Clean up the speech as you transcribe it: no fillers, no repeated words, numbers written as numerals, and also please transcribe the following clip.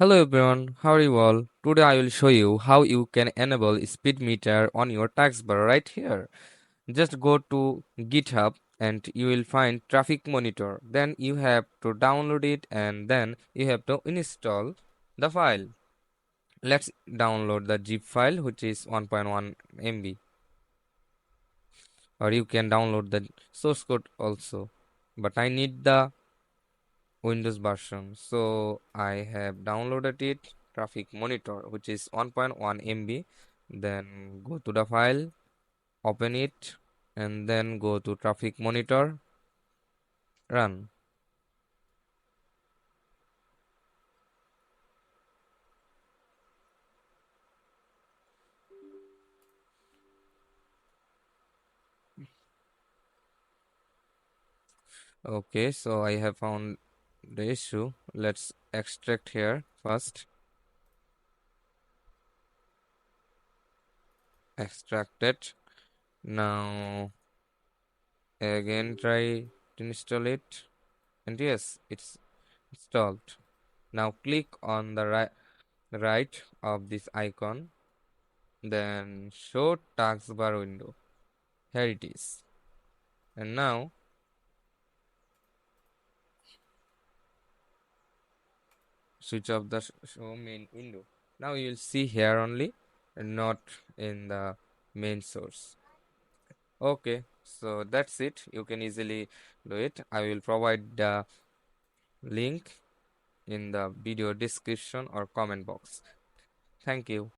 Hello everyone, how are you all? Today I will show you how you can enable speed meter on your taskbar right here. Just go to GitHub and you will find traffic monitor. Then you have to download it and then you have to install the file. Let's download the zip file which is 1.1 MB, or you can download the source code also. But I need the Windows version. So I have downloaded it, Traffic Monitor, which is 1.1 MB. Then go to the file, open it, and then go to Traffic Monitor, run. Okay, so I have found the issue. Let's extract here first. Extract it. Now again try to install it. And yes, it's installed. Now click on the right of this icon, then show taskbar window. Here it is. And now switch off the show main window. Now you will see here only and not in the main source. Okay, so that's it. You can easily do it. I will provide the link in the video description or comment box. Thank you.